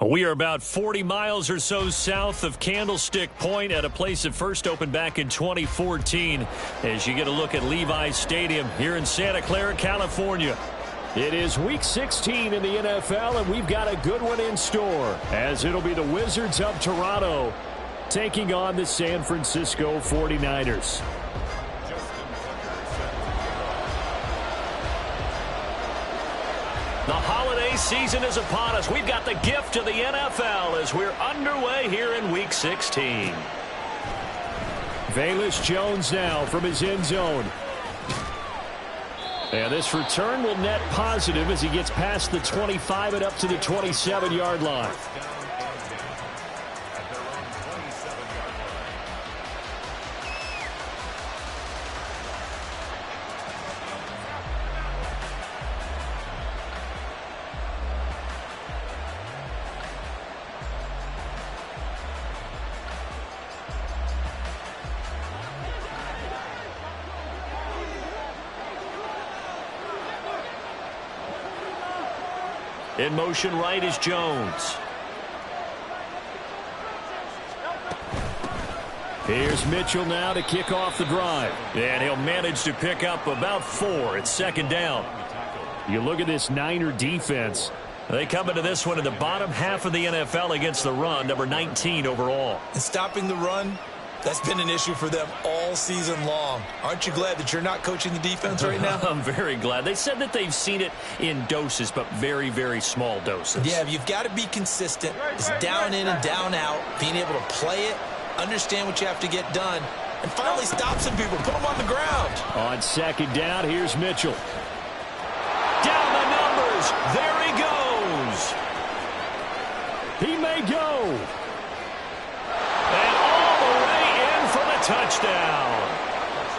We are about 40 miles or so south of Candlestick Point at a place that first opened back in 2014 as you get a look at Levi's Stadium here in Santa Clara, California. It is Week 16 in the NFL, and we've got a good one in store as it'll be the Wizards of Toronto taking on the San Francisco 49ers. The holiday season is upon us. We've got the gift of the NFL as we're underway here in Week 16. Velus Jones now from his end zone. And this return will net positive as he gets past the 25 and up to the 27-yard line. In motion right is Jones. Here's Mitchell now to kick off the drive. And he'll manage to pick up about 4. It's second down. You look at this Niner defense. They come into this one in the bottom half of the NFL against the run, number 19 overall. And stopping the run, that's been an issue for them all season long. Aren't you glad that you're not coaching the defense right now? I'm very glad. They said that they've seen it in doses, but very, very small doses. Yeah, you've got to be consistent. It's down in and down out, being able to play it, understand what you have to get done, and finally stop some people, put them on the ground. On second down, here's Mitchell. Down the numbers. There he goes. He may go. Touchdown.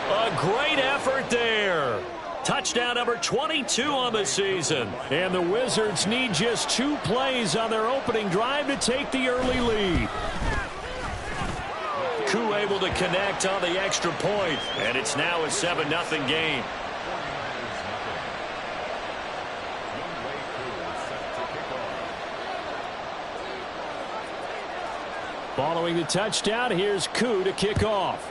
A great effort there. Touchdown number 22 on the season. And the Wizards need just 2 plays on their opening drive to take the early lead. Koo able to connect on the extra point, and it's now a 7-0 game. Following the touchdown, here's Koo to kick off.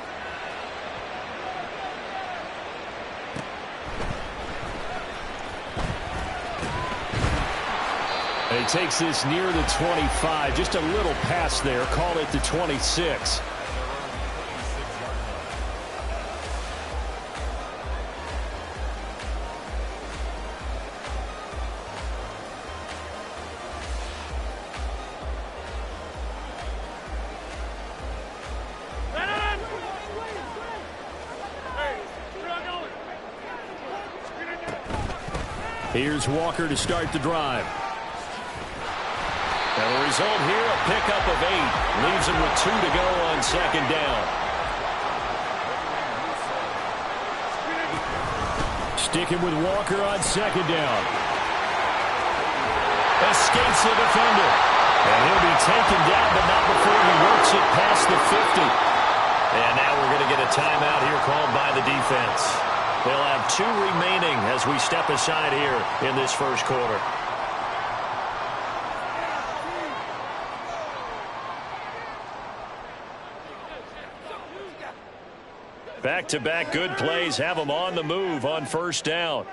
And he takes this near the 25. Just a little pass there. Call it the 26. Here's Walker to start the drive. And the result here, a pickup of 8. Leaves him with 2 to go on second down. Sticking with Walker on second down. Escapes the defender. And he'll be taken down, but not before he works it past the 50. And now we're going to get a timeout here called by the defense. They'll have 2 remaining as we step aside here in this first quarter. Back-to-back good plays have them on the move on first down.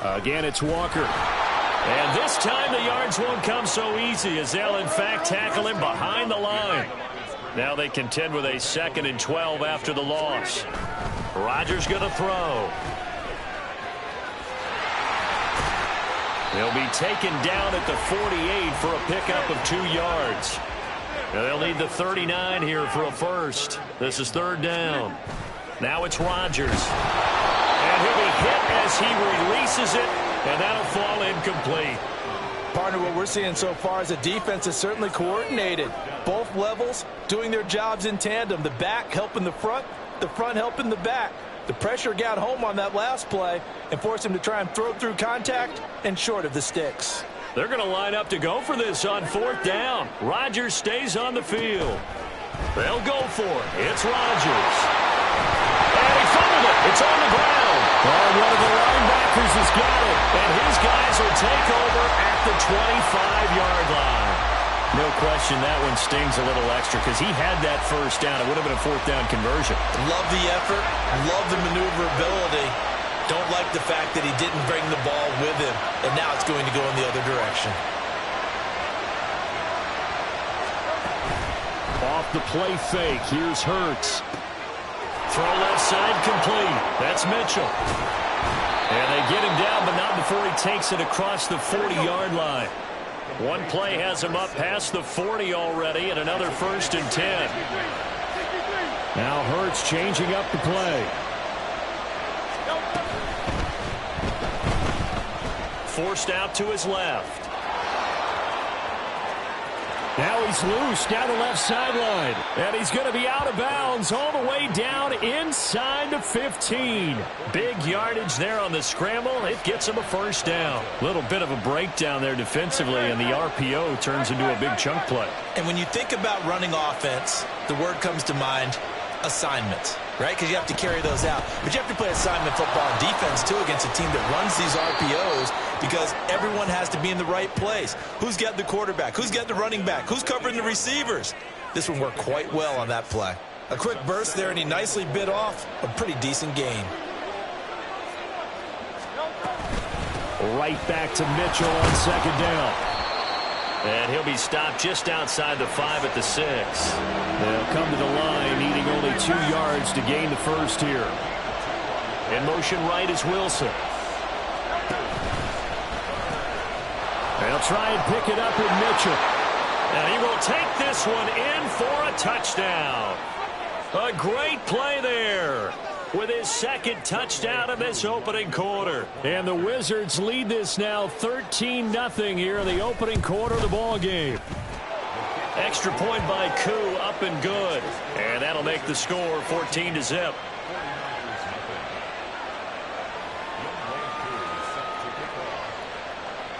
Again, it's Walker. And this time the yards won't come so easy as they'll in fact tackle him behind the line. Now they contend with a 2nd and 12 after the loss. Rodgers going to throw. He'll be taken down at the 48 for a pickup of 2 yards. Now they'll need the 39 here for a first. This is third down. Now it's Rodgers. And he'll be hit as he releases it, and that'll fall incomplete. Partner, what we're seeing so far is the defense is certainly coordinated. Both levels doing their jobs in tandem. The back helping the front helping the back. The pressure got home on that last play and forced him to try and throw through contact and short of the sticks. They're going to line up to go for this on 4th down. Rodgers stays on the field. They'll go for it. It's Rodgers. And he fumbled it. It's on the ground. And one of the linebackers has got it. And his guys will take over at the 25-yard line. No question that one stings a little extra because he had that first down. It would have been a fourth down conversion. Love the effort. Love the maneuverability. Don't like the fact that he didn't bring the ball with him. And now it's going to go in the other direction. Off the play fake. Here's Hurts. Throw left side complete. That's Mitchell. And they get him down, but not before he takes it across the 40-yard line. One play has him up past the 40 already, and another 1st and 10. Now Hurts changing up the play. Forced out to his left. Now he's loose down the left sideline. And he's going to be out of bounds all the way down inside the 15. Big yardage there on the scramble. It gets him a first down. Little bit of a breakdown there defensively, and the RPO turns into a big chunk play. And when you think about running offense, the word comes to mind, assignments, right? Because you have to carry those out. But you have to play assignment football and defense, too, against a team that runs these RPOs because everyone has to be in the right place. Who's got the quarterback? Who's got the running back? Who's covering the receivers? This one worked quite well on that play. A quick burst there, and he nicely bit off a pretty decent gain. Right back to Mitchell on 2nd down. And he'll be stopped just outside the 5 at the 6. They'll come to the line, needing only 2 yards to gain the first here. In motion right is Wilson. They'll try and pick it up with Mitchell. And he will take this one in for a touchdown. A great play there with his 2nd touchdown of this opening quarter. And the Wizards lead this now 13-0 here in the opening quarter of the ball game. Extra point by Koo, up and good. And that'll make the score 14-0.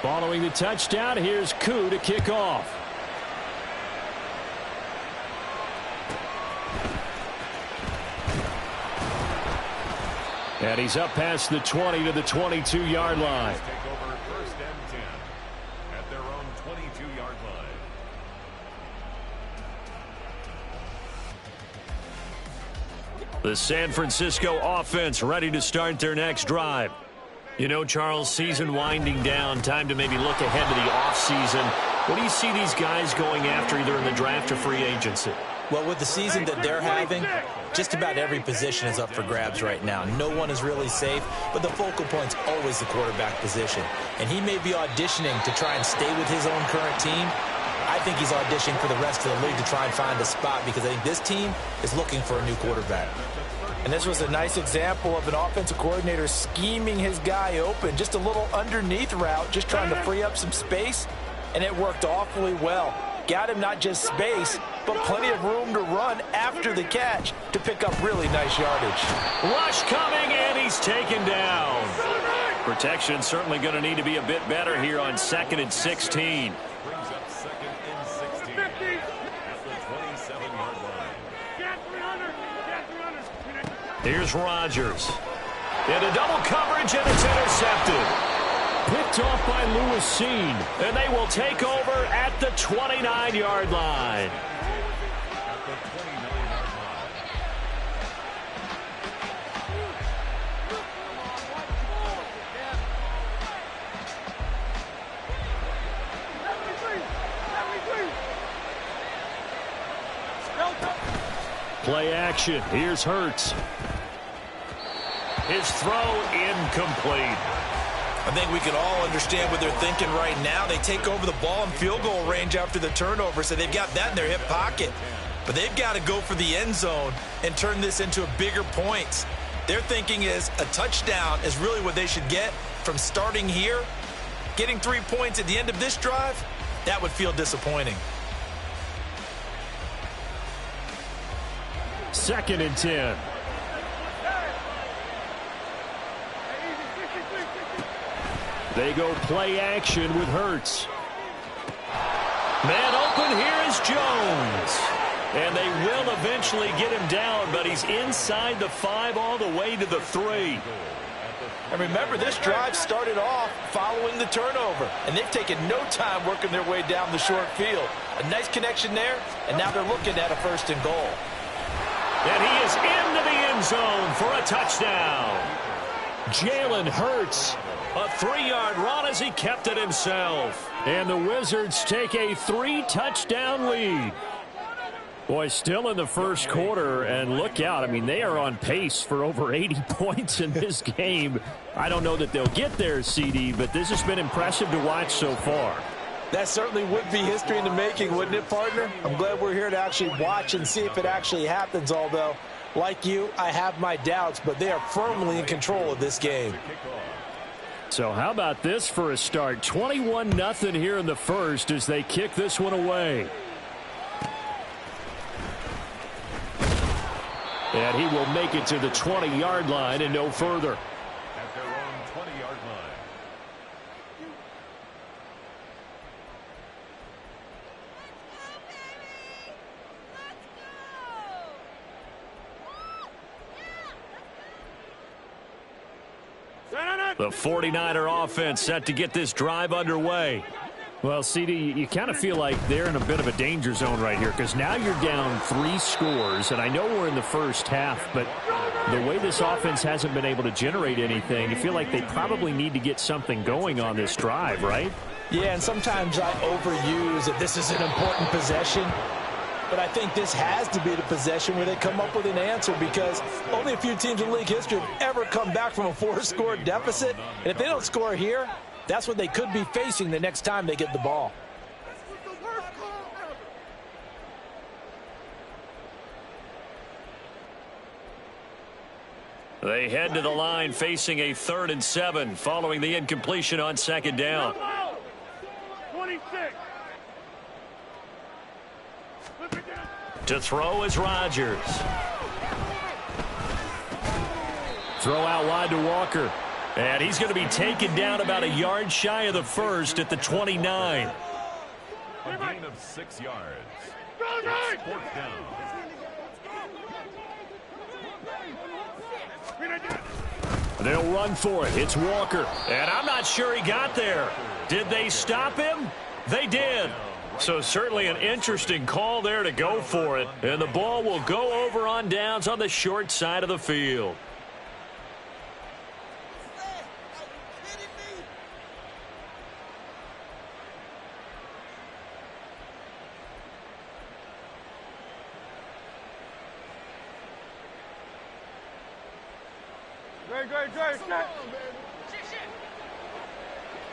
Following the touchdown, here's Koo to kick off. And he's up past the 20 to the 22-yard line. Take over 1st and 10 at their own 22-yard line. The San Francisco offense ready to start their next drive. You know, Charles, season winding down, time to maybe look ahead to the offseason. What do you see these guys going after either in the draft or free agency? Well, with the season that they're having, just about every position is up for grabs right now. No one is really safe, but the focal point's always the quarterback position. And he may be auditioning to try and stay with his own current team. I think he's auditioning for the rest of the league to try and find a spot because I think this team is looking for a new quarterback. And this was a nice example of an offensive coordinator scheming his guy open. Just a little underneath route, just trying to free up some space, and it worked awfully well. Got him not just space, but plenty of room to run after the catch to pick up really nice yardage. Rush coming, and he's taken down. Protection certainly going to need to be a bit better here on 2nd and 16. Brings up 2nd and 16 at the 27-yard line. Here's Rodgers. Into double coverage, and it's intercepted. Picked off by Lewis Seen. And they will take over at the 29-yard line. At the 29-yard line. Play action. Here's Hurts. His throw incomplete. I think we can all understand what they're thinking right now. They take over the ball in field goal range after the turnover, so they've got that in their hip pocket. But they've got to go for the end zone and turn this into a bigger points. Their thinking is a touchdown is really what they should get from starting here. Getting 3 points at the end of this drive, that would feel disappointing. 2nd and 10. They go play action with Hurts. Man open, here is Jones. And they will eventually get him down, but he's inside the 5 all the way to the 3. And remember, this drive started off following the turnover, and they've taken no time working their way down the short field. A nice connection there, and now they're looking at a 1st and goal. And he is into the end zone for a touchdown. Jalen Hurts, a 3-yard run as he kept it himself. And the Wizards take a 3-touchdown lead. Boy, still in the first quarter, and look out. I mean, they are on pace for over 80 points in this game. I don't know that they'll get there, CD, but this has been impressive to watch so far. That certainly would be history in the making, wouldn't it, partner? I'm glad we're here to actually watch and see if it actually happens, although, like you, I have my doubts, but they are firmly in control of this game. So how about this for a start? 21-0 here in the first as they kick this one away. And he will make it to the 20-yard line and no further. At their own 20-yard line. The 49er offense set to get this drive underway. Well, CD, you kind of feel like they're in a bit of a danger zone right here because now you're down 3 scores, and I know we're in the first half, but the way this offense hasn't been able to generate anything, you feel like they probably need to get something going on this drive, right? Yeah, and sometimes I overuse that this is an important possession. But I think this has to be the possession where they come up with an answer because only a few teams in league history have ever come back from a 4-score deficit. And if they don't score here, that's what they could be facing the next time they get the ball. They head to the line facing a 3rd and 7 following the incompletion on 2nd down. 26. To throw is Rodgers. Throw out wide to Walker. And he's going to be taken down about a yard shy of the first at the 29. A gain of 6 yards. It's 4th down. They'll run for it. It's Walker. And I'm not sure he got there. Did they stop him? They did. So certainly an interesting call there to go for it. And the ball will go over on downs on the short side of the field. Great, set.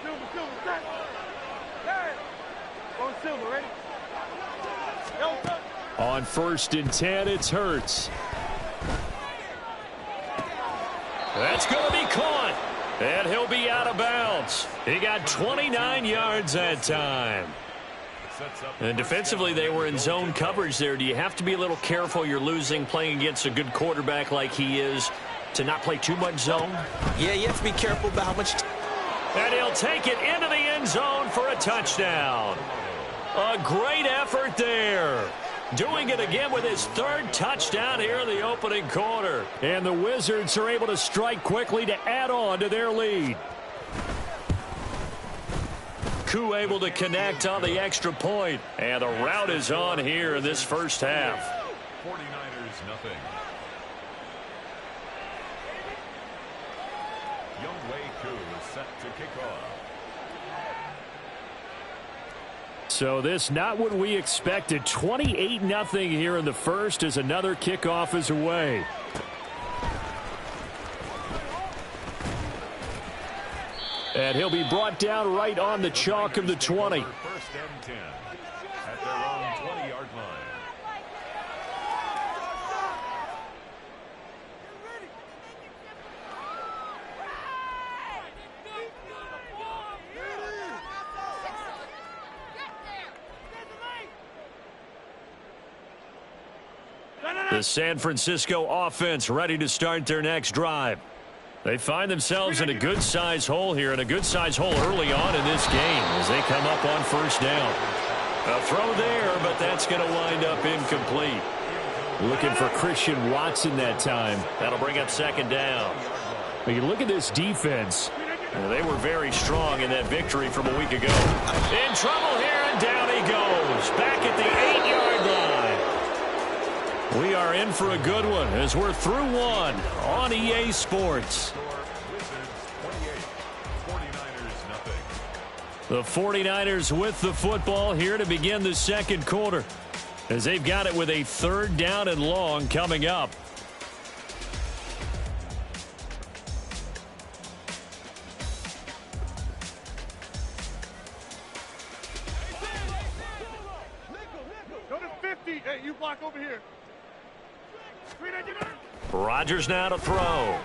Silver, set. Hey. On Silver, ready? On 1st and 10, it's Hurts. That's going to be caught. And he'll be out of bounds. He got 29 yards that time. And defensively, they were in zone coverage there. Do you have to be a little careful? You're losing playing against a good quarterback like he is to not play too much zone? Yeah, you have to be careful about how much. And he'll take it into the end zone for a touchdown. A great effort there. Doing it again with his 3rd touchdown here in the opening quarter. And the Wizards are able to strike quickly to add on to their lead. Koo able to connect on the extra point. And the rout is on here in this first half. 49ers nothing. Set to kick off. So this not what we expected. 28-0 here in the first as another kickoff is away. And he'll be brought down right on the chalk of the 20. 1st and 10 at their own 20-yard line. The San Francisco offense ready to start their next drive. They find themselves in a good-sized hole here, and a good-sized hole early on in this game as they come up on 1st down. A throw there, but that's going to wind up incomplete. Looking for Christian Watson that time. That'll bring up 2nd down. When you look at this defense. Well, they were very strong in that victory from a week ago. In trouble here, and down he goes. Back at the 8-yard line. We are in for a good one as we're through one on EA Sports. The 49ers with the football here to begin the second quarter, as they've got it with a 3rd down and long coming up. Go to 50. Hey, you block over here. Rodgers now to throw.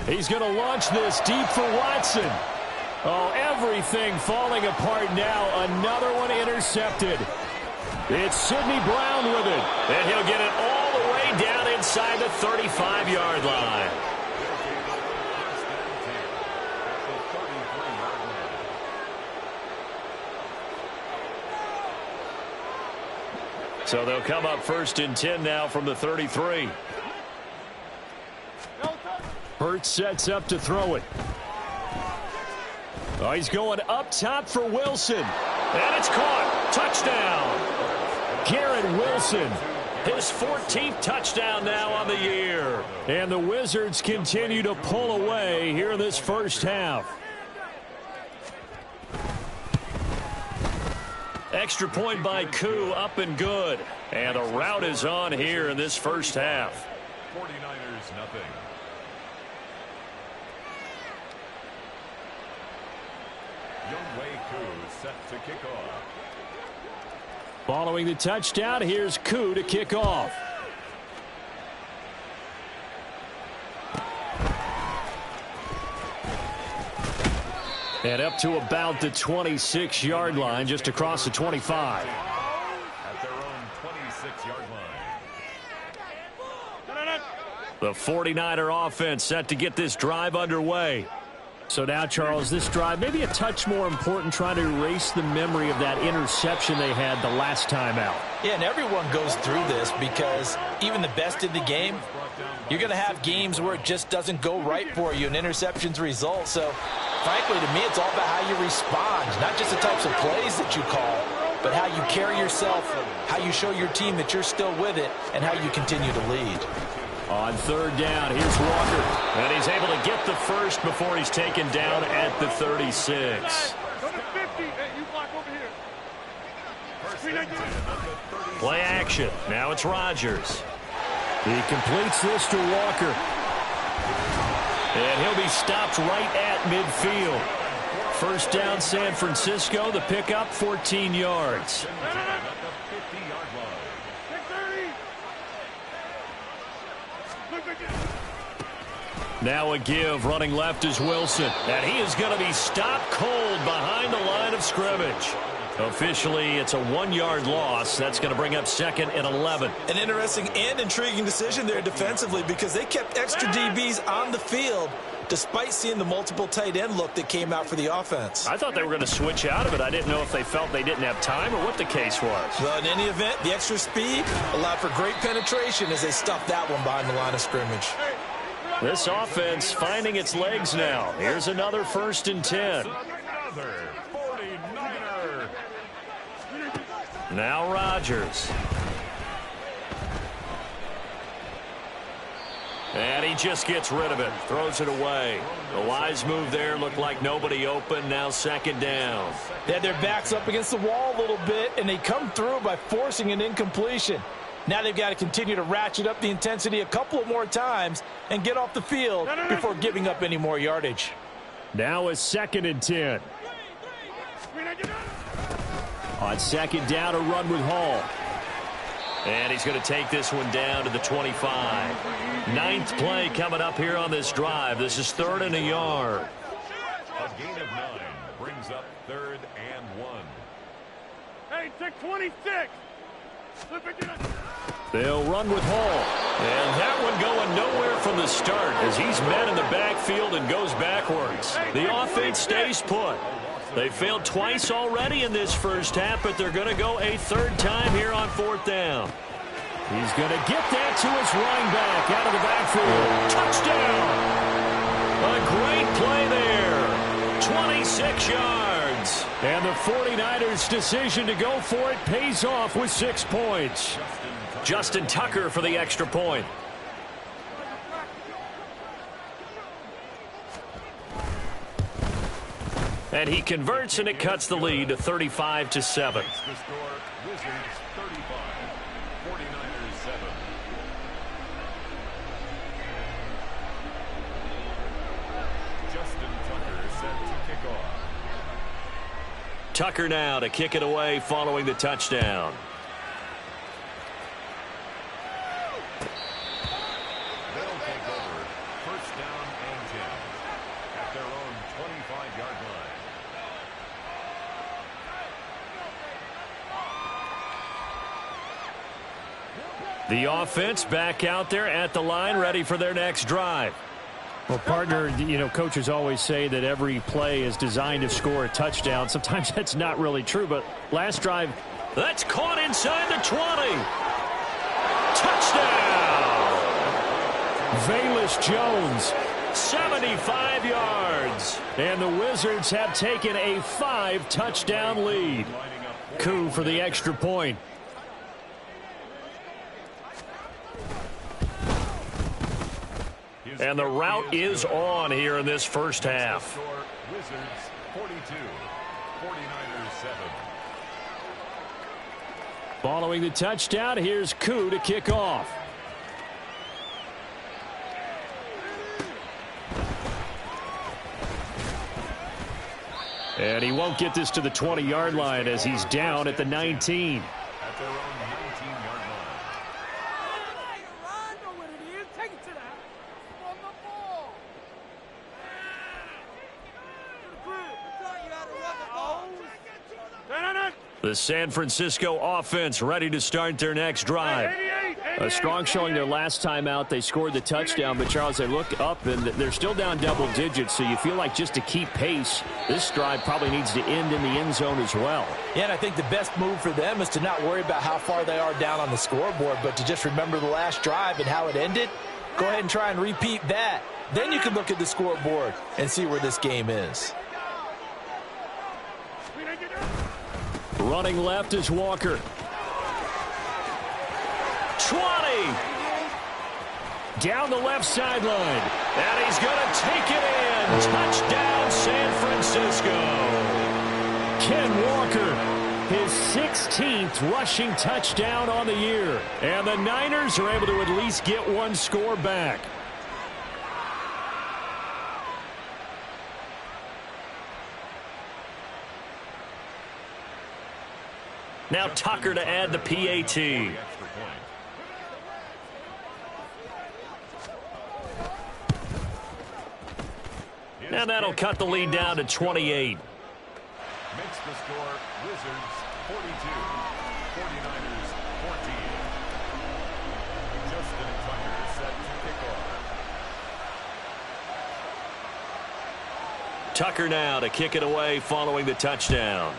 He's going to launch this deep for Watson. Oh, everything falling apart now. Another one intercepted. It's Sidney Brown with it. And he'll get it all the way down inside the 35-yard line. So they'll come up 1st and 10 now from the 33. Hurts sets up to throw it. Oh, he's going up top for Wilson. And it's caught. Touchdown. Garrett Wilson. His 14th touchdown now on the year. And the Wizards continue to pull away here in this first half. Extra point by Koo, up and good. And a rout is on here in this first half. 49ers nothing. Younghoe Koo set to kick off. Following the touchdown, here's Koo to kick off. And up to about the 26-yard line, just across the 25. At their own 26-yard line. The 49er offense set to get this drive underway. So now, Charles, this drive maybe a touch more important, trying to erase the memory of that interception they had the last time out. Yeah, and everyone goes through this because even the best in the game, you're going to have games where it just doesn't go right for you, and interceptions result. So, frankly, to me, it's all about how you respond, not just the types of plays that you call, but how you carry yourself, how you show your team that you're still with it, and how you continue to lead. On 3rd down, here's Walker. And he's able to get the first before he's taken down at the 36. Go to 50. Hey, you block over here. Play action. Now it's Rodgers. He completes this to Walker. And he'll be stopped right at midfield. 1st down, San Francisco. The pickup, 14 yards. Now a give, running left is Wilson. And he is going to be stopped cold behind the line of scrimmage. Officially, it's a 1-yard loss. That's going to bring up 2nd and 11. An interesting and intriguing decision there defensively, because they kept extra DBs on the field despite seeing the multiple tight end look that came out for the offense. I thought they were going to switch out of it. I didn't know if they felt they didn't have time or what the case was. Well, in any event, the extra speed allowed for great penetration as they stuffed that one behind the line of scrimmage. This offense finding its legs now. Here's another 1st and 10. Another 49er. Now Rodgers. And he just gets rid of it. Throws it away. The wise move there. Looked like nobody open. Now 2nd down. They had their backs up against the wall a little bit, and they come through by forcing an incompletion. Now they've got to continue to ratchet up the intensity a couple of more times and get off the field before giving up any more yardage. Now a 2nd and 10. On 2nd down, a run with Hall. And he's going to take this one down to the 25. 9th play coming up here on this drive. This is 3rd and a yard. A gain of 9 brings up 3rd and 1. Hey, take 26. They'll run with Hall. And that one going nowhere from the start as he's met in the backfield and goes backwards. The offense stays put. They failed twice already in this first half, but they're going to go a 3rd time here on 4th down. He's going to get that to his running back out of the backfield. Touchdown! A great play there. 26 yards. And the 49ers' decision to go for it pays off with 6 points. Justin Tucker for the extra point. And he converts, and it cuts the lead to 35-7. The score, Wizards 35, 49ers 7. Justin Tucker set to kick off. Tucker now to kick it away following the touchdown. They'll take over first down and 10 at their own 25-yard line. The offense back out there at the line, ready for their next drive. Well, partner, you know, coaches always say that every play is designed to score a touchdown. Sometimes that's not really true, but last drive, That's caught inside the 20. Touchdown! Velus Jones. 75 yards. And the Wizards have taken a 5-touchdown lead. Coup for the extra point. And the route is on here in this first half. Wizards 42, 49ers 7. Following the touchdown, here's Coup to kick off. And he won't get this to the 20-yard line as he's down at the 19. At their own 19-yard line. The San Francisco offense ready to start their next drive. A strong showing their last time out. They scored the touchdown, but Charles, they look up and they're still down double digits, so you feel like just to keep pace, this drive probably needs to end in the end zone as well. Yeah, and I think the best move for them is to not worry about how far they are down on the scoreboard, but to just remember the last drive and how it ended. Go ahead and try and repeat that. Then you can look at the scoreboard and see where this game is. Running left is Walker. 20. Down the left sideline. And he's going to take it in. Touchdown, San Francisco. Ken Walker, his 16th rushing touchdown on the year. And the Niners are able to at least get one score back. Now Tucker to add the PAT. And that'll cut the lead down to 28. Makes the score Wizards 42, 49ers 14. Justin Tucker set to kick off. Tucker now to kick it away following the touchdown.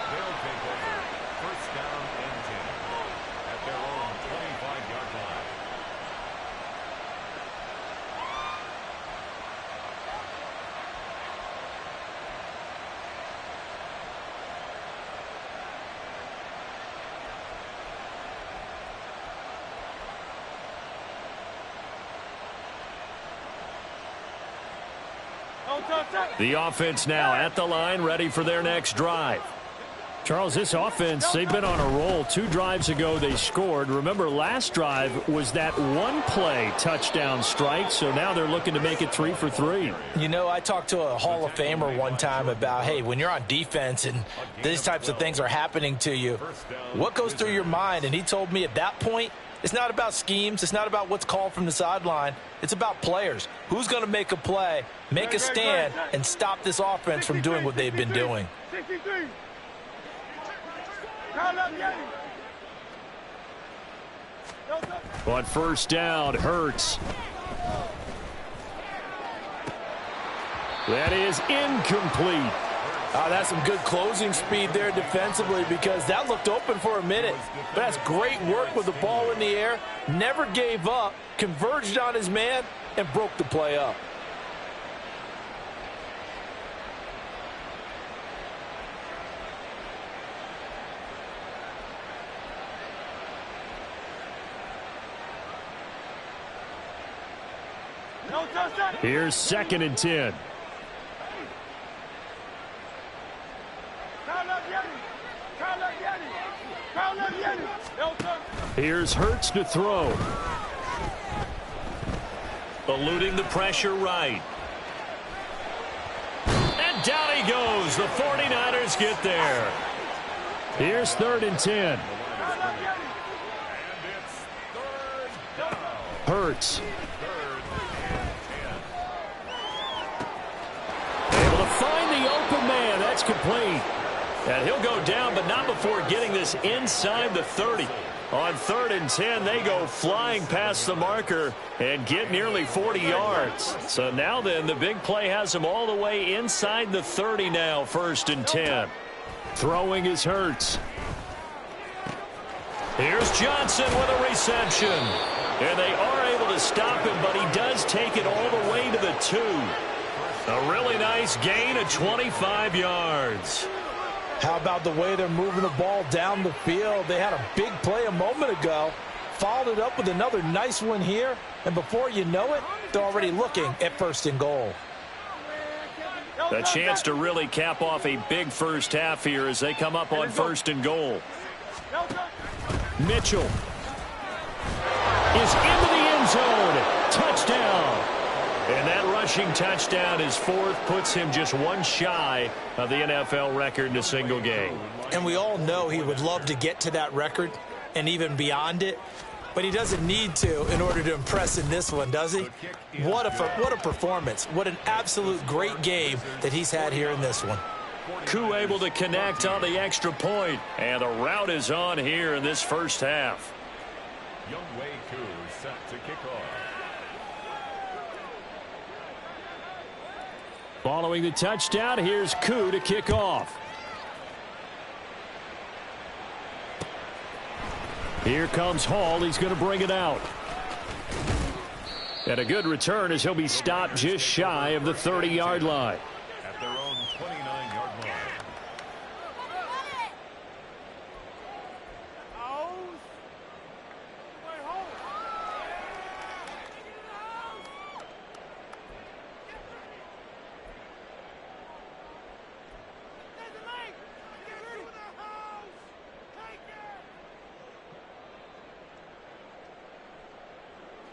They'll take over first down and 10 at their own 25-yard line. The offense now at the line, ready for their next drive. Charles, this offense, they've been on a roll. 2 drives ago, they scored. Remember, last drive was that one-play touchdown strike, so now they're looking to make it 3 for 3. You know, I talked to a Hall of Famer one time about, hey, when you're on defense and these types of things are happening to you, what goes through your mind? And he told me at that point, it's not about schemes. It's not about what's called from the sideline. It's about players. Who's going to make a play, make a stand, and stop this offense from doing what they've been doing? On first down, Hurts. That is incomplete. That's some good closing speed there defensively, because that looked open for a minute. But that's great work with the ball in the air. Never gave up, converged on his man, and broke the play up. Here's 2nd and 10. Here's Hurts to throw. Eluding the pressure right. And down he goes. The 49ers get there. Here's 3rd and 10. Hurts. Able to find the open man. That's complete. And he'll go down, but not before getting this inside the 30. On 3rd and 10, they go flying past the marker and get nearly 40 yards. So now then, the big play has them all the way inside the 30 now, 1st and 10. Throwing is Hurts. Here's Johnson with a reception. And they are able to stop him, but he does take it all the way to the 2. A really nice gain of 25 yards. How about the way they're moving the ball down the field? They had a big play a moment ago, followed it up with another nice one here, and before you know it, they're already looking at 1st and goal. A chance to really cap off a big first half here as they come up on 1st and goal. Mitchell is into the end zone. Touchdown. And that rushing touchdown, his 4th, puts him just one shy of the NFL record in a single game. And we all know he would love to get to that record and even beyond it, but he doesn't need to in order to impress in this one, does he? What a performance. What an absolute great game that he's had here in this one. Koo able to connect on the extra point, and the route is on here in this first half. Youngway Koo set to kick off. Following the touchdown, here's Koo to kick off. Here comes Hall. He's going to bring it out. And a good return as he'll be stopped just shy of the 30-yard line. At their own 29-yard line.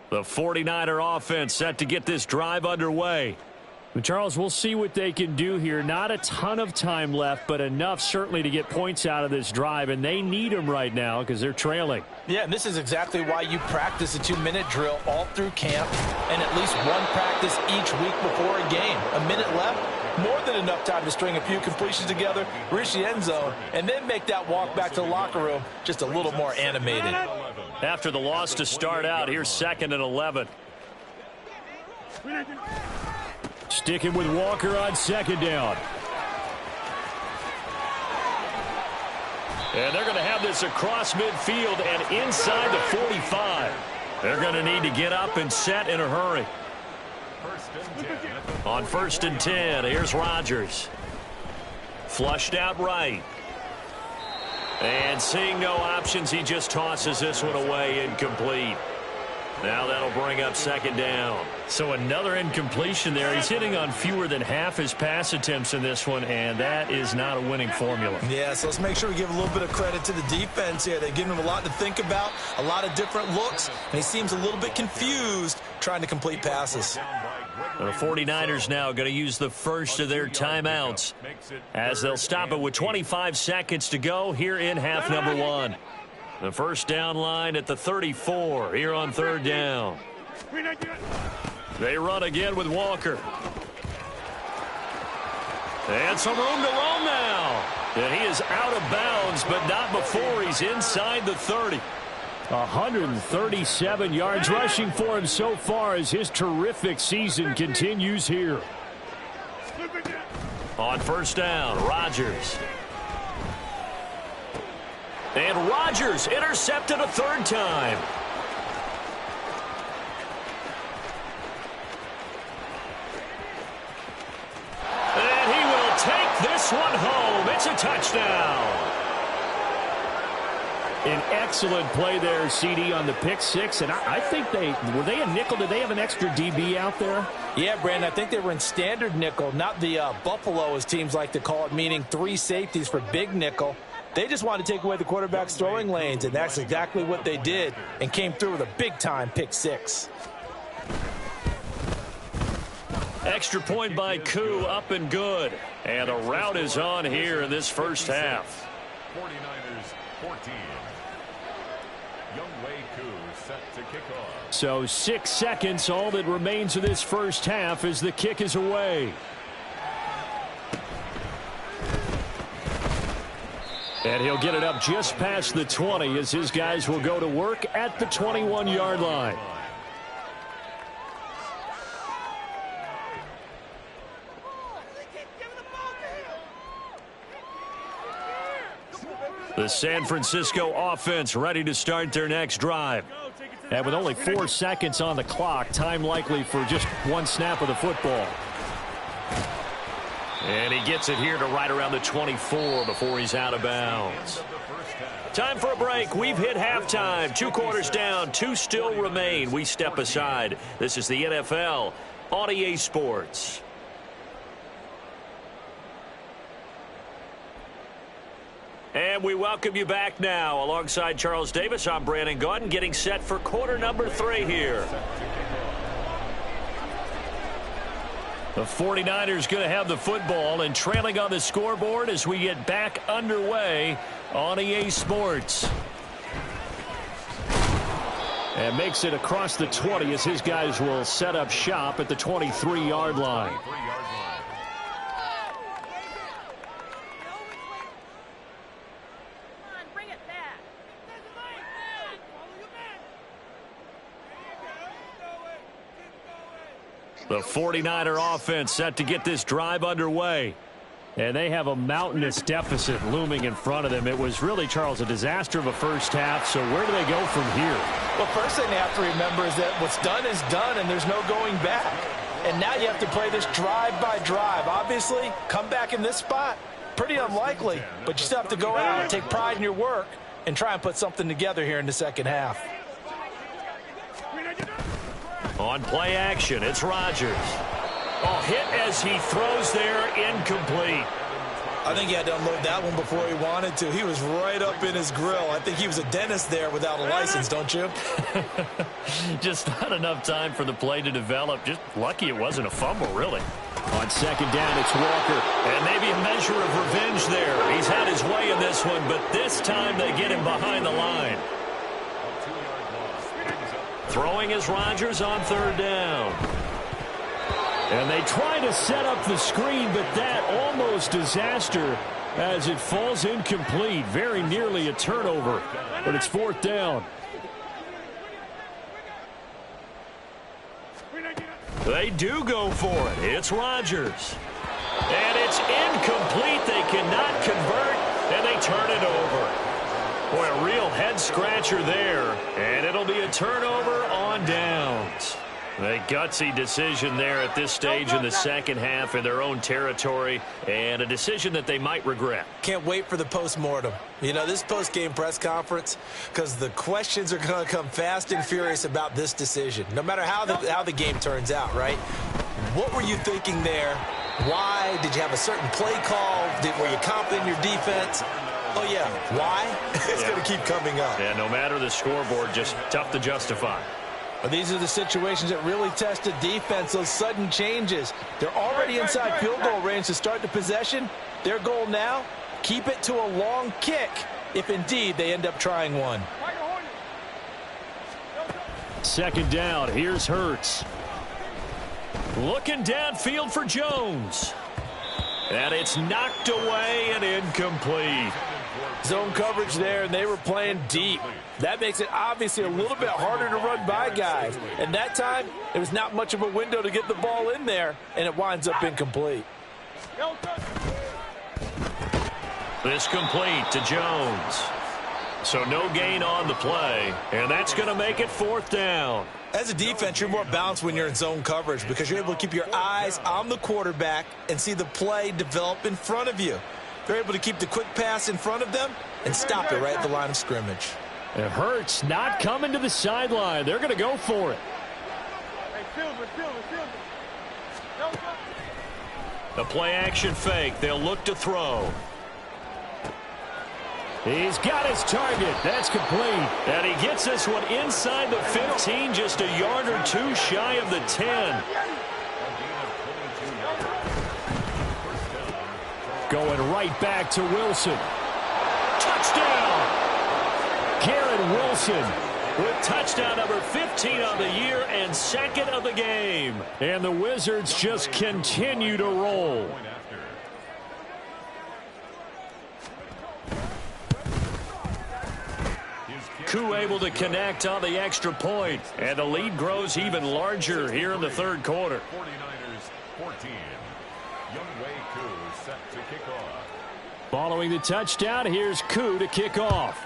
The 49er offense set to get this drive underway. But Charles, we'll see what they can do here. Not a ton of time left, but enough certainly to get points out of this drive, and they need them right now because they're trailing. Yeah, and this is exactly why you practice a 2-minute drill all through camp and at least one practice each week before a game. A minute left, more than enough time to string a few completions together, reach the end zone, and then make that walk back to the locker room just a little more animated. After the loss to start out, here's 2nd and 11. Sticking with Walker on 2nd down. And they're going to have this across midfield and inside the 45. They're going to need to get up and set in a hurry. On 1st and 10, here's Rodgers. Flushed out right. And seeing no options, he just tosses this one away, incomplete. Now that'll bring up 2nd down. So another incompletion there. He's hitting on fewer than half his pass attempts in this one, and that is not a winning formula. Yeah, so let's make sure we give a little bit of credit to the defense here. They've given him a lot to think about, a lot of different looks, and he seems a little bit confused trying to complete passes. The 49ers now going to use the first of their timeouts as they'll stop it with 25 seconds to go here in half number 1. The first down line at the 34 here on 3rd down. They run again with Walker. And some room to roam now. And he is out of bounds, but not before he's inside the 30. 137 yards rushing for him so far as his terrific season continues here. On first down, Rodgers. And Rodgers intercepted a third time. And he will take this one home. It's a touchdown. An excellent play there, CD, on the pick six. And I think were they a nickel? Did they have an extra DB out there? Yeah, Brandon, I think they were in standard nickel, not the Buffalo, as teams like to call it, meaning 3 safeties for big nickel. They just wanted to take away the quarterback's throwing lanes, and that's exactly what they did, and came through with a big-time pick six. Extra point by Koo, up and good. And a rout is on here in this first half. 49ers 14. Set to kick off. So 6 seconds, all that remains of this first half as the kick is away. And he'll get it up just past the 20 as his guys will go to work at the 21-yard line. The San Francisco offense ready to start their next drive. And with only 4 seconds on the clock, time likely for just 1 snap of the football. And he gets it here to right around the 24 before he's out of bounds. Time for a break. We've hit halftime. 2 quarters down, 2 still remain. We step aside. This is the NFL on EA Sports. And we welcome you back now. Alongside Charles Davis, I'm Brandon Gaudin, getting set for quarter number 3 here. The 49ers going to have the football and trailing on the scoreboard as we get back underway on EA Sports. And makes it across the 20 as his guys will set up shop at the 23-yard line. The 49er offense set to get this drive underway. And they have a mountainous deficit looming in front of them. It was really, Charles, a disaster of a first half. So where do they go from here? Well, first thing they have to remember is that what's done is done, and there's no going back. And now you have to play this drive by drive. Obviously, come back in this spot, pretty unlikely. But you still have to go out and take pride in your work and try and put something together here in the second half. On play action, it's Rodgers. Oh, hit as he throws there, incomplete. I think he had to unload that one before he wanted to. He was right up in his grill. I think he was a dentist there without a license, don't you? Just not enough time for the play to develop. Just lucky it wasn't a fumble, really. On second down, it's Walker. And maybe a measure of revenge there. He's had his way in this one, but this time they get him behind the line. Throwing is Rodgers on third down. And they try to set up the screen, but that almost disaster as it falls incomplete. Very nearly a turnover, but it's fourth down. They do go for it. It's Rodgers. And it's incomplete. They cannot convert, and they turn it over. Boy, a real head-scratcher there, and it'll be a turnover on downs. A gutsy decision there at this stage in the second half in their own territory, and a decision that they might regret. Can't wait for the post-mortem. You know, this post-game press conference, because the questions are going to come fast and furious about this decision, no matter how the game turns out, right? What were you thinking there? Why? Did you have a certain play call? Were you confident in your defense? Oh, yeah. Why? It's going to keep coming up. Yeah, no matter the scoreboard, just tough to justify. Well, these are the situations that really test the defense, those sudden changes. They're already inside field goal range to start the possession. Their goal now, keep it to a long kick, if indeed they end up trying one. Second down, here's Hurts. Looking downfield for Jones. And it's knocked away and incomplete. Zone coverage there, and they were playing deep. That makes it obviously a little bit harder to run by guys. And that time, there was not much of a window to get the ball in there, and it winds up incomplete. This complete to Jones. So no gain on the play, and that's going to make it 4th down. As a defense, you're more balanced when you're in zone coverage because you're able to keep your eyes on the quarterback and see the play develop in front of you. They're able to keep the quick pass in front of them and stop it right at the line of scrimmage. It hurts not coming to the sideline. They're going to go for it. The play action fake. They'll look to throw. He's got his target. That's complete. And he gets this one inside the 15, just a yard or two shy of the 10. Going right back to Wilson. Touchdown! Garrett Wilson with touchdown number 15 on the year and 2nd of the game. And the Wizards just continue to roll. Koo able to connect on the extra point, and the lead grows even larger here in the 3rd quarter. 49ers 14. Younghoe Koo set to kick off. Following the touchdown, here's Koo to kick off.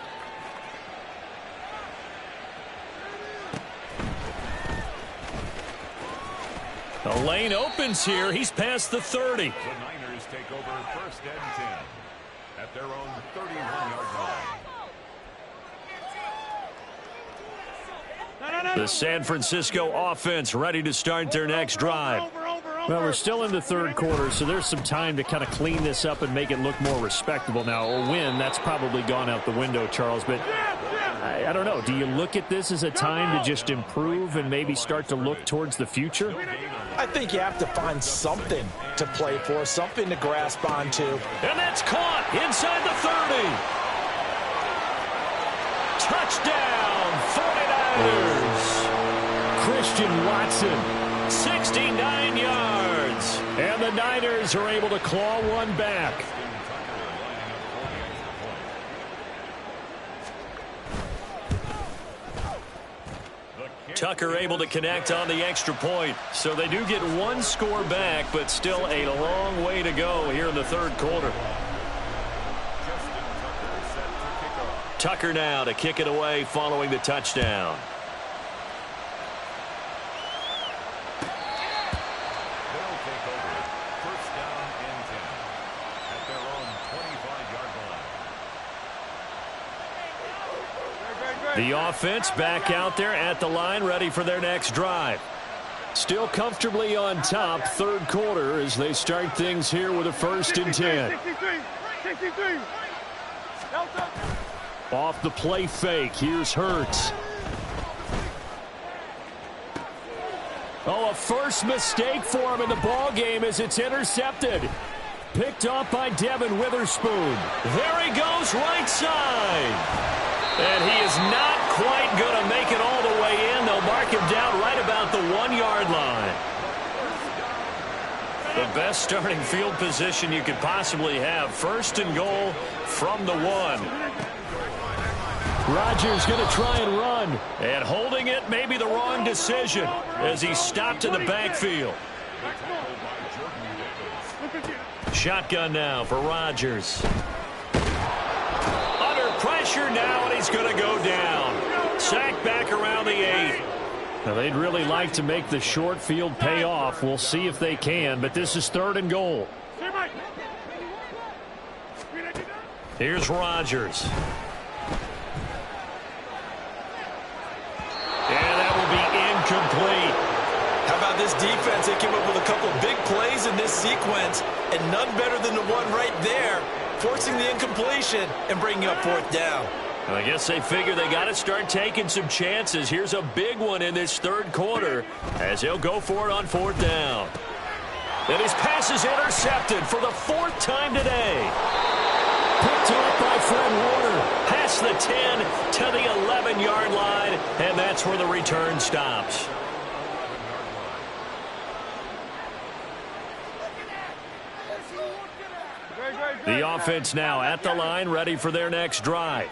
The lane opens here. He's past the 30. The Niners take over 1st and 10 at their own 31-yard line. The San Francisco offense ready to start their next drive. Well, we're still in the 3rd quarter, so there's some time to kind of clean this up and make it look more respectable now. A win, that's probably gone out the window, Charles, but I don't know. Do you look at this as a time to just improve and maybe start to look towards the future? I think you have to find something to play for, something to grasp onto. And that's caught inside the 30. Touchdown, 49ers. Christian Watson. 69 yards. And the Niners are able to claw one back. Tucker able to connect on the extra point. So they do get one score back, but still a long way to go here in the 3rd quarter. Tucker now to kick it away following the touchdown. They'll take over 1st down and 10 at their own 25-yard line. The offense back out there at the line, ready for their next drive. Still comfortably on top, 3rd quarter as they start things here with a 1st and 10. 63. Off the play fake, here's Hurts. Oh, a first mistake for him in the ball game as it's intercepted. Picked off by Devin Witherspoon. There he goes, right side. And he is not quite going to make it all the way in. They'll mark him down right about the 1-yard line. The best starting field position you could possibly have. 1st and goal from the 1. Rodgers going to try and run. And holding it may be the wrong decision as he stopped in the backfield. Shotgun now for Rodgers. Under pressure now, and he's going to go down. Sacked back around the 8. Now, they'd really like to make the short field pay off. We'll see if they can, but this is 3rd and goal. Here's Rodgers. And that will be incomplete. How about this defense? They came up with a couple big plays in this sequence, and none better than the one right there, forcing the incompletion and bringing up 4th down. I guess they figure they got to start taking some chances. Here's a big one in this 3rd quarter as they'll go for it on 4th down. And his pass is intercepted for the 4th time today. Picked off by Fred Warner. Past the 10 to the 11-yard line, and that's where the return stops. The offense now at the line, ready for their next drive.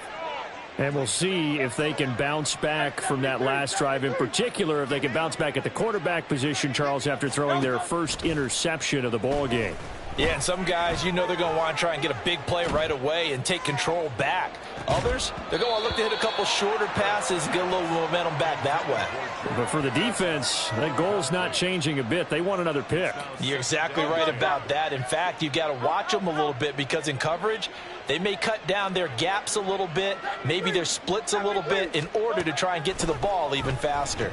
And we'll see if they can bounce back from that last drive. In particular, if they can bounce back at the quarterback position, Charles, after throwing their first interception of the ball game. Yeah, and some guys, you know they're going to want to try and get a big play right away and take control back. Others, they're going to look to hit a couple shorter passes and get a little momentum back that way. But for the defense, that goal's not changing a bit. They want another pick. You're exactly right about that. In fact, you've got to watch them a little bit because in coverage, they may cut down their gaps a little bit, maybe their splits a little bit in order to try and get to the ball even faster.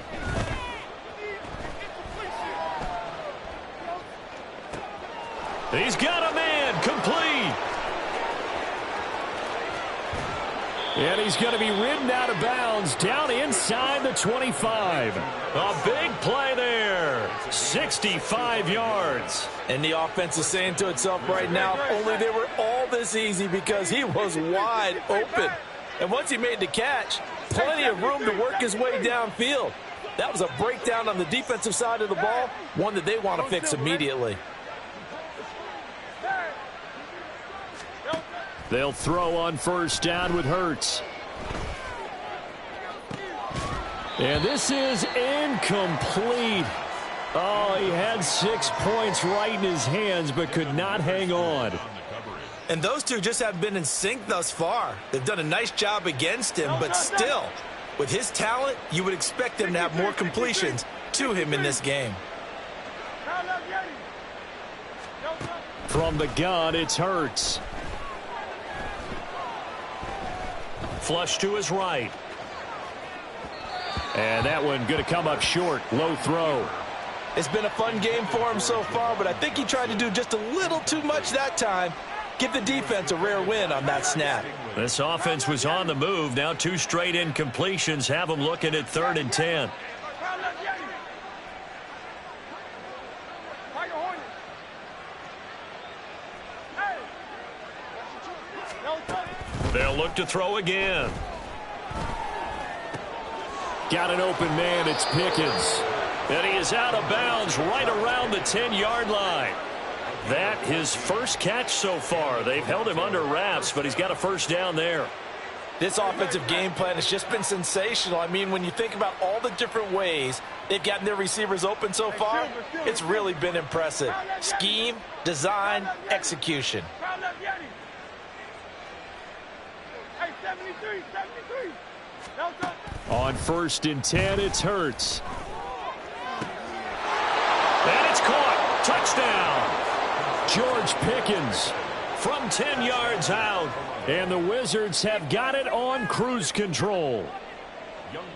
He's got a man complete. And he's going to be ridden out of bounds down inside the 25. A big play there. 65 yards. And the offense is saying to itself right now, only they were all this easy because he was wide open. And once he made the catch, plenty of room to work his way downfield. That was a breakdown on the defensive side of the ball, one that they want to fix immediately. They'll throw on first down with Hurts. And this is incomplete. Oh, he had 6 points right in his hands, but could not hang on. And those two just have been in sync thus far. They've done a nice job against him, but still, with his talent, you would expect him to have more completions to him in this game. From the gun, it's Hurts. Flush to his right. And that one going to come up short. Low throw. It's been a fun game for him so far, but I think he tried to do just a little too much that time. Give the defense a rare win on that snap. This offense was on the move. Now 2 straight incompletions have them looking at 3rd and 10. They'll look to throw again. Got an open man. It's Pickens. And he is out of bounds right around the 10-yard line. That his first catch so far. They've held him under wraps, but he's got a first down there. This offensive game plan has just been sensational. I mean, when you think about all the different ways they've gotten their receivers open so far, it's really been impressive. Scheme, design, execution. On 1st and 10, it's Hurts. And it's caught. Touchdown. George Pickens From 10 yards out. And the Wizards have got it on cruise control.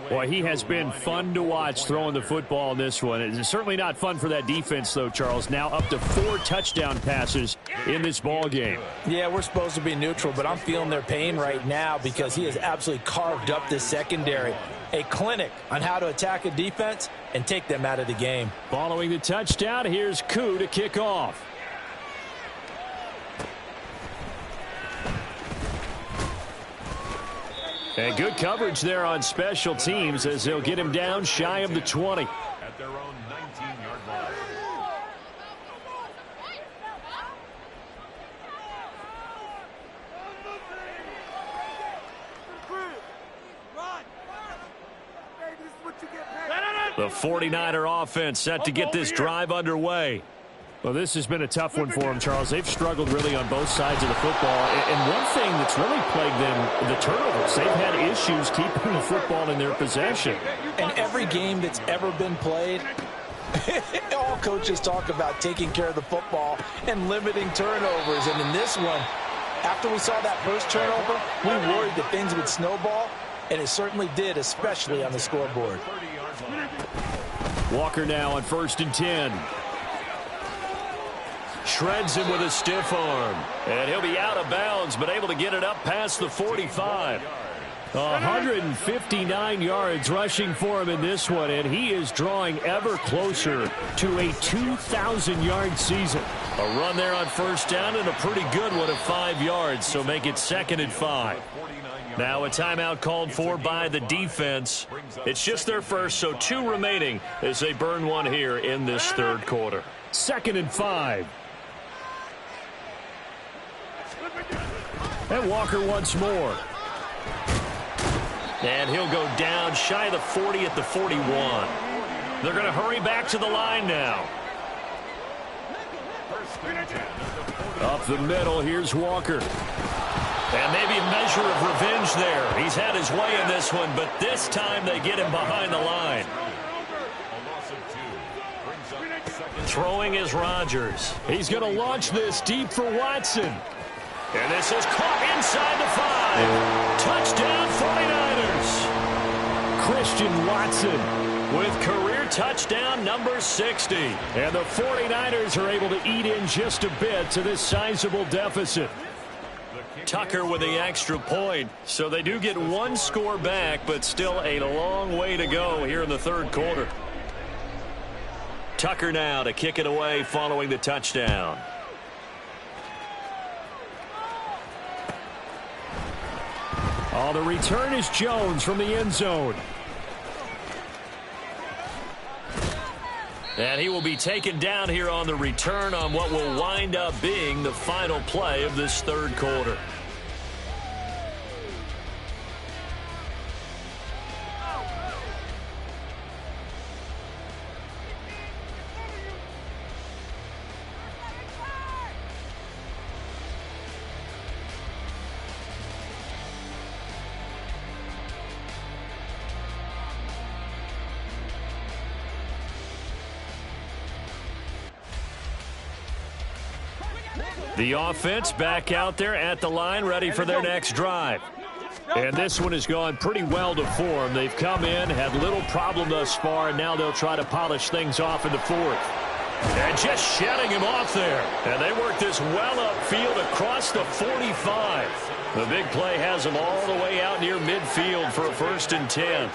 Boy, he has been fun to watch throwing the football in this one. It's certainly not fun for that defense, though, Charles. Now up to 4 touchdown passes in this ball game. Yeah, we're supposed to be neutral, but I'm feeling their pain right now because he has absolutely carved up this secondary. A clinic on how to attack a defense and take them out of the game. Following the touchdown, here's Koo to kick off. And good coverage there on special teams as they'll get him down shy of the 20. At their own 19-yard line. The 49er offense set to get this drive underway. Well, this has been a tough one for them, Charles. They've struggled really on both sides of the football. And one thing that's really plagued them, the turnovers. They've had issues keeping the football in their possession. And every game that's ever been played, all coaches talk about taking care of the football and limiting turnovers. And in this one, after we saw that first turnover, we worried that things would snowball, and it certainly did, especially on the scoreboard. Walker now on 1st and 10. Shreds him with a stiff arm. And he'll be out of bounds, but able to get it up past the 45. 159 yards rushing for him in this one, and he is drawing ever closer to a 2,000-yard season. A run there on first down and a pretty good one of 5 yards, so make it 2nd and 5. Now a timeout called for by the defense. It's just their first, so 2 remaining as they burn one here in this 3rd quarter. 2nd and 5. And Walker once more. And he'll go down shy of the 40 at the 41. They're going to hurry back to the line now. Up the middle, here's Walker. And maybe a measure of revenge there. He's had his way in this one, but this time they get him behind the line. Throwing is Rodgers. He's going to launch this deep for Watson. And this is caught inside the 5. Touchdown 49ers. Christian Watson with career touchdown number 60. And the 49ers are able to eat in just a bit to this sizable deficit. Tucker with the extra point. So they do get one score back, but still a long way to go here in the third quarter. Tucker now to kick it away following the touchdown. Oh, the return is Jones from the end zone. And he will be taken down here on the return on what will wind up being the final play of this third quarter. The offense back out there at the line, ready for their next drive. And this one has gone pretty well to form. They've come in, had little problem thus far, and now they'll try to polish things off in the fourth. And just shutting him off there. And they work this well upfield across the 45. The big play has them all the way out near midfield for a 1st and 10.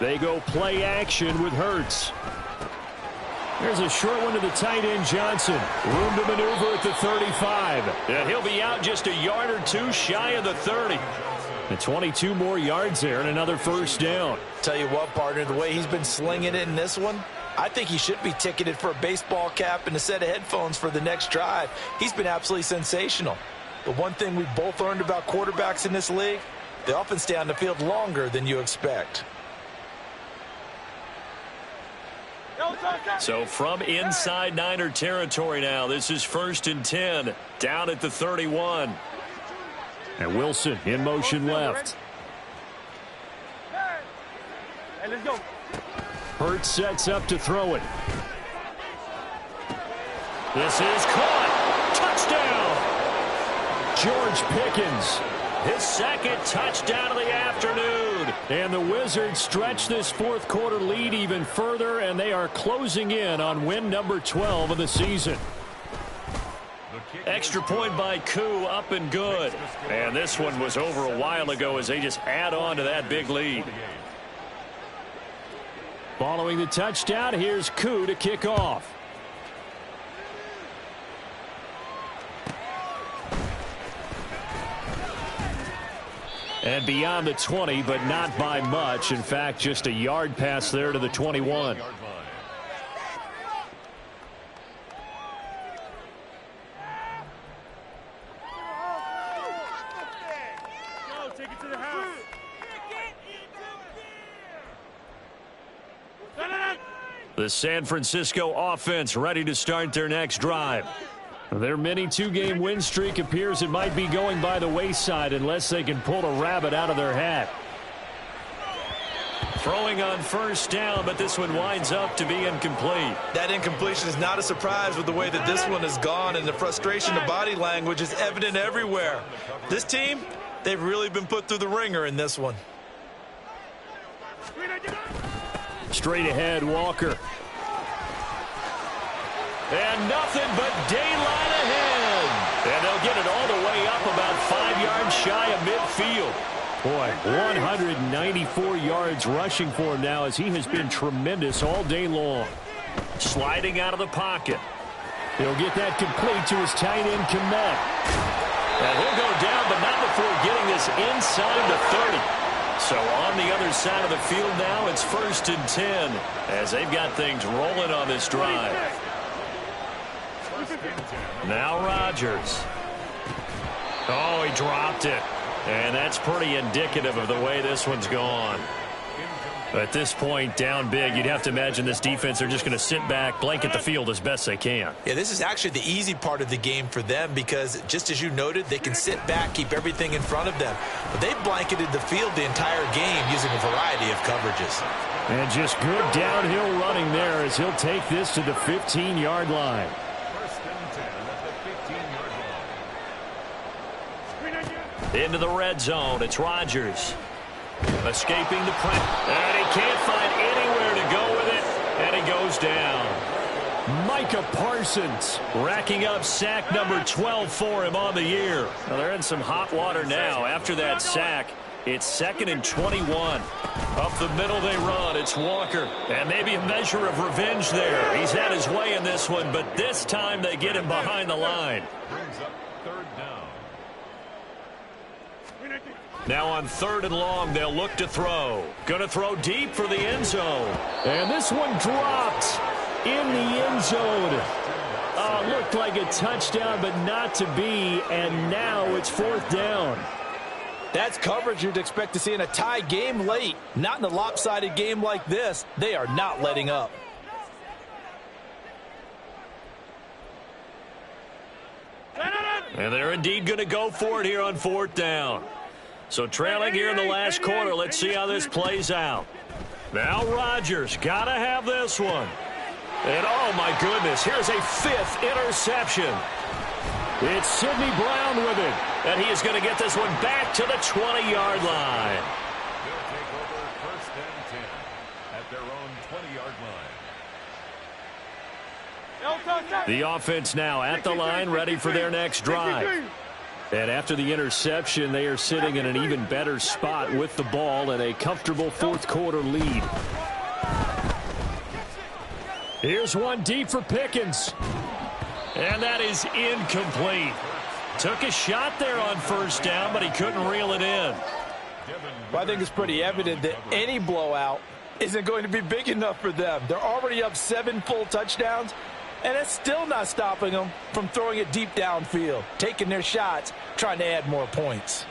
They go play action with Hurts. There's a short one to the tight end, Johnson. Room to maneuver at the 35. And he'll be out just a yard or two shy of the 30. And 22 more yards there and another 1st down. Tell you what, partner, the way he's been slinging it in this one, I think he should be ticketed for a baseball cap and a set of headphones for the next drive. He's been absolutely sensational. The one thing we've both learned about quarterbacks in this league, they often stay on the field longer than you expect. So from inside Niner territory now, this is 1st and 10, down at the 31. And Wilson in motion left. Hey, let's go. Hurts sets up to throw it. This is caught. Touchdown. George Pickens. His 2nd touchdown of the afternoon. And the Wizards stretch this fourth quarter lead even further, and they are closing in on win number 12 of the season. Extra point by Koo, up and good. And this one was over a while ago as they just add on to that big lead. Following the touchdown, here's Koo to kick off. And beyond the 20, but not by much. In fact, just a yard pass there to the 21. Take it to the house. The San Francisco offense ready to start their next drive. Their mini two-game win streak appears it might be going by the wayside unless they can pull a rabbit out of their hat. Throwing on 1st down, but this one winds up to be incomplete. That incompletion is not a surprise with the way that this one has gone, and the frustration of body language is evident everywhere. This team, they've really been put through the ringer in this one. Straight ahead, Walker. And nothing but daylight ahead. And they'll get it all the way up about 5 yards shy of midfield. Boy, 194 yards rushing for him now as he has been tremendous all day long. Sliding out of the pocket. He'll get that complete to his tight end, Kmet. And he'll go down, but not before getting this inside the 30. So on the other side of the field now, it's 1st and 10 as they've got things rolling on this drive. Now Rodgers. Oh, he dropped it. And that's pretty indicative of the way this one's gone. At this point, down big, you'd have to imagine this defense are just going to sit back, blanket the field as best they can. Yeah, this is actually the easy part of the game for them because, just as you noted, they can sit back, keep everything in front of them. But they've blanketed the field the entire game using a variety of coverages. And just good downhill running there as he'll take this to the 15-yard line. First and 10 at the 15-yard line. Into the red zone, it's Rodgers. Escaping the pressure, and he can't find anywhere to go with it, and he goes down. Micah Parsons Racking up sack number 12 for him on the year. Well, they're in some hot water now. After that sack, it's 2nd and 21. Up the middle they run. It's Walker. And maybe a measure of revenge there. He's had his way in this one, but this time they get him behind the line. Brings up third down. Now on 3rd and long, they'll look to throw. Gonna throw deep for the end zone. And this one dropped in the end zone. Looked like a touchdown, but not to be. And now it's 4th down. That's coverage you'd expect to see in a tie game late. Not in a lopsided game like this. They are not letting up. And they're indeed going to go for it here on 4th down. So trailing here in the last quarter, let's see how this plays out. Now Rodgers, got to have this one. And oh my goodness, here's a 5th interception. It's Sidney Brown with it. And he is going to get this one back to the 20-yard line. They'll take over first and 10 at their own 20-yard line. The offense now at the line, ready for their next drive. And after the interception, they are sitting in an even better spot with the ball and a comfortable 4th quarter lead. Here's one deep for Pickens. And that is incomplete. Took a shot there on 1st down, but he couldn't reel it in. Well, I think it's pretty evident that any blowout isn't going to be big enough for them. They're already up 7 full touchdowns. And it's still not stopping them from throwing it deep downfield, taking their shots, trying to add more points.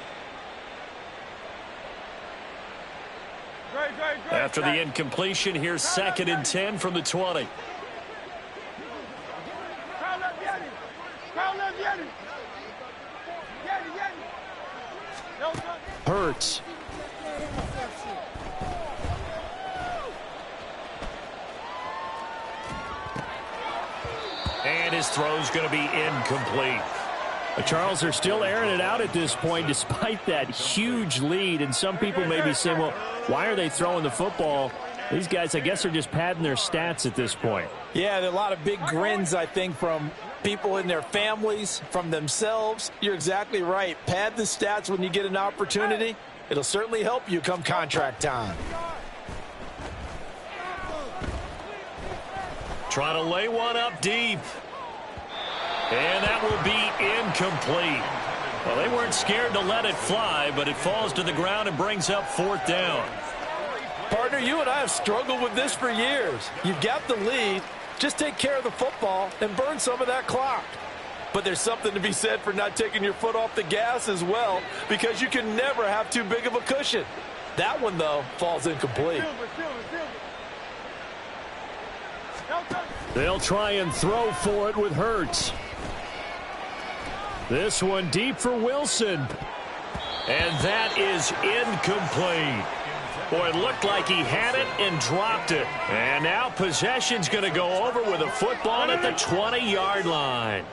After the incompletion, here's 2nd and 10 from the 20. Hurts. And his throw's going to be incomplete. Charles, are still airing it out at this point despite that huge lead. And some people may be saying, well, why are they throwing the football? These guys, I guess, are just padding their stats at this point. Yeah, there are a lot of big grins, I think, from people in their families, from themselves. You're exactly right. Pad the stats when you get an opportunity. It'll certainly help you come contract time. Trying to lay one up deep. And that will be incomplete. Well, they weren't scared to let it fly, but it falls to the ground and brings up 4th down. Partner, you and I have struggled with this for years. You've got the lead. Just take care of the football and burn some of that clock. But there's something to be said for not taking your foot off the gas as well, because you can never have too big of a cushion. That one, though, falls incomplete. They'll try and throw for it with Hurts. This one deep for Wilson. And that is incomplete. Boy, it looked like he had it and dropped it. And now possession's going to go over with a football at the 20-yard line.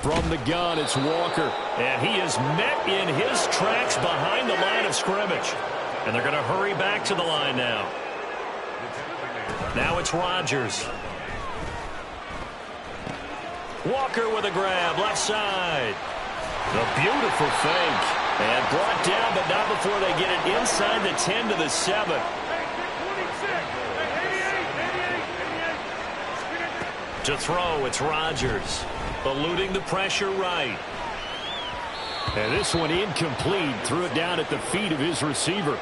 From the gun, it's Walker. And he is met in his tracks behind the line of scrimmage. And they're going to hurry back to the line now. Now it's Rodgers. Walker with a grab, left side. A beautiful fake. And brought down, but not before they get it inside the 10 to the 7. To throw, it's Rodgers. Eluding the pressure right. And this one incomplete. Threw it down at the feet of his receiver.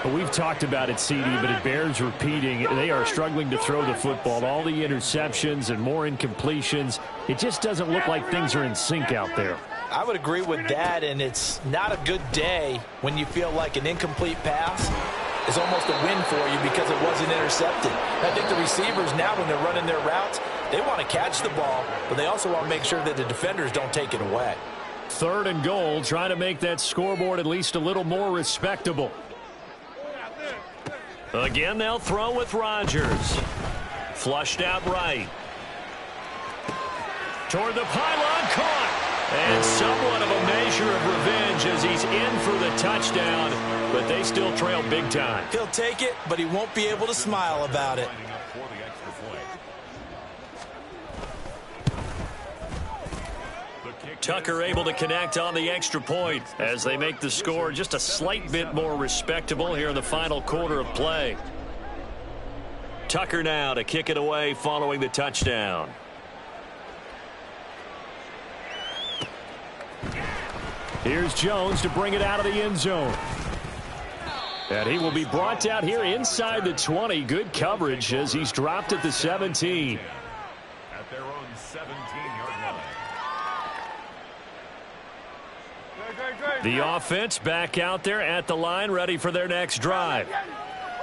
We've talked about it, CD, but it bears repeating. They are struggling to throw the football. All the interceptions and more incompletions. It just doesn't look like things are in sync out there. I would agree with that, and it's not a good day when you feel like an incomplete pass is almost a win for you because it wasn't intercepted. I think the receivers now, when they're running their routes, they want to catch the ball, but they also want to make sure that the defenders don't take it away. 3rd and goal, trying to make that scoreboard at least a little more respectable. Again, they'll throw with Rodgers. Flushed out right. Toward the pylon, caught. And somewhat of a measure of revenge as he's in for the touchdown, but they still trail big time. He'll take it, but he won't be able to smile about it. Tucker able to connect on the extra point as they make the score just a slight bit more respectable here in the final quarter of play. Tucker now to kick it away following the touchdown. Here's Jones to bring it out of the end zone. And he will be brought down here inside the 20. Good coverage as he's dropped at the 17. At their own 17-yard line. The offense back out there at the line, ready for their next drive.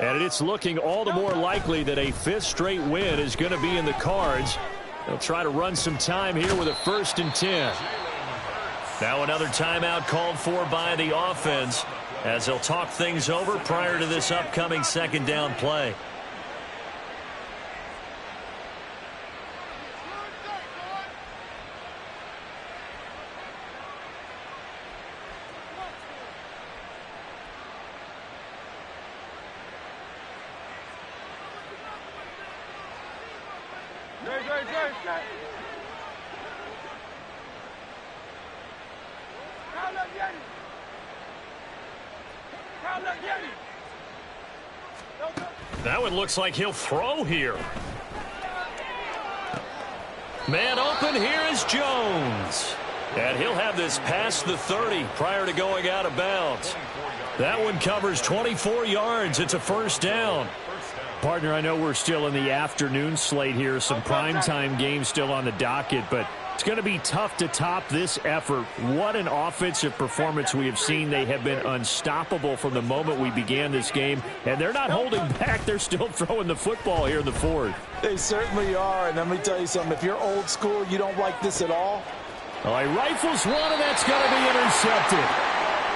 And it's looking all the more likely that a 5th straight win is going to be in the cards. They'll try to run some time here with a 1st and 10. Now another timeout called for by the offense as they'll talk things over prior to this upcoming 2nd down play. That one looks like he'll throw here. Man open, here is Jones. And he'll have this past the 30 prior to going out of bounds. That one covers 24 yards. It's a 1st down. Partner, I know we're still in the afternoon slate here. Some primetime games still on the docket, but it's going to be tough to top this effort. What an offensive performance we have seen. They have been unstoppable from the moment we began this game, and they're not holding back. They're still throwing the football here in the 4th. They certainly are, and let me tell you something. If you're old school, you don't like this at all. He rifles one, and that's going to be intercepted.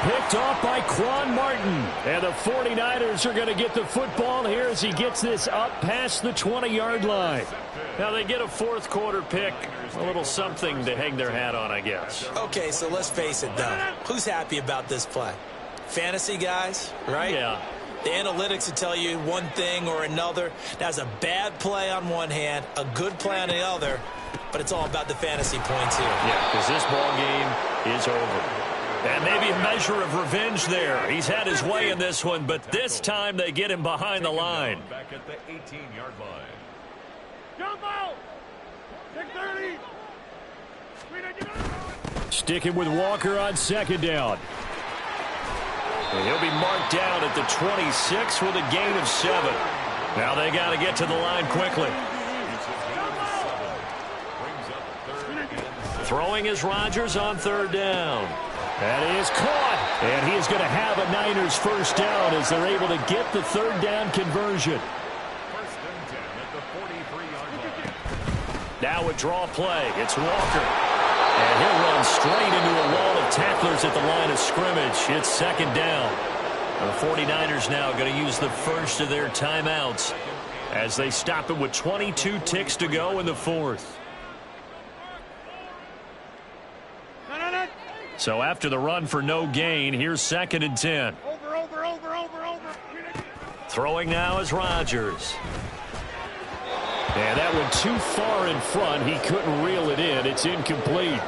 Picked off by Quan Martin. And the 49ers are going to get the football here as he gets this up past the 20-yard line. Now they get a 4th quarter pick. A little something to hang their hat on, I guess. Okay, so let's face it, though. Who's happy about this play? Fantasy guys, right? Yeah. The analytics will tell you one thing or another. That's a bad play on one hand, a good play on the other, but it's all about the fantasy points here. Yeah, because this ball game is over. And maybe a measure of revenge there. He's had his way in this one, but this time they get him behind the line. Back at the 18-yard line. Jump out! 630! Sticking with Walker on 2nd down. And he'll be marked down at the 26 with a gain of 7. Now they got to get to the line quickly. Throwing is Rodgers on 3rd down. That is caught. And he is going to have a Niners 1st down as they're able to get the 3rd down conversion. 1st and 10 at the 43-yard line. Now a draw play. It's Walker. And he'll run straight into a wall of tacklers at the line of scrimmage. It's 2nd down. The 49ers now going to use the first of their timeouts as they stop it with 22 ticks to go in the 4th. So after the run for no gain, here's 2nd and 10. Over. Throwing now is Rodgers. And that one too far in front. He couldn't reel it in. It's incomplete.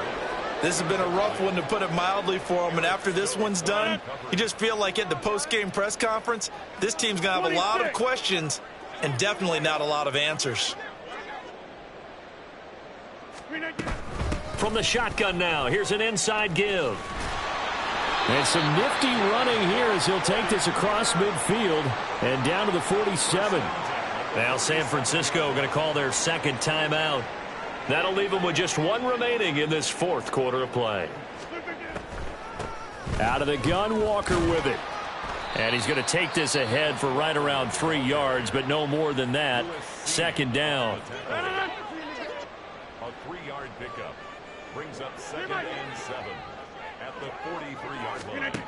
This has been a rough one, to put it mildly, for him. And after this one's done, you just feel like at the post-game press conference, this team's going to have a lot of questions and definitely not a lot of answers. From the shotgun now, here's an inside give. And some nifty running here as he'll take this across midfield and down to the 47. Now San Francisco going to call their second timeout. That'll leave them with just one remaining in this fourth quarter of play. Out of the gun, Walker with it. And he's going to take this ahead for right around 3 yards, but no more than that. Second down. A 3-yard pickup brings up 2nd and 7 at the 43-yard line.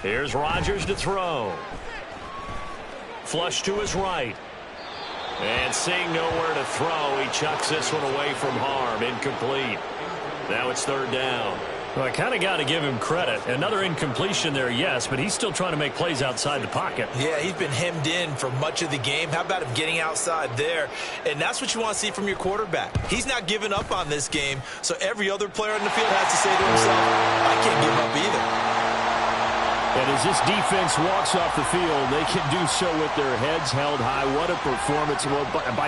Here's Rodgers to throw. Flush to his right. And seeing nowhere to throw, he chucks this one away from harm. Incomplete. Now it's third down. Well, I kind of got to give him credit. Another incompletion there, yes, but he's still trying to make plays outside the pocket. Yeah, he's been hemmed in for much of the game. How about him getting outside there? And that's what you want to see from your quarterback. He's not giving up on this game, so every other player on the field has to say to himself, I can't give up either. And as this defense walks off the field, they can do so with their heads held high. What a performance by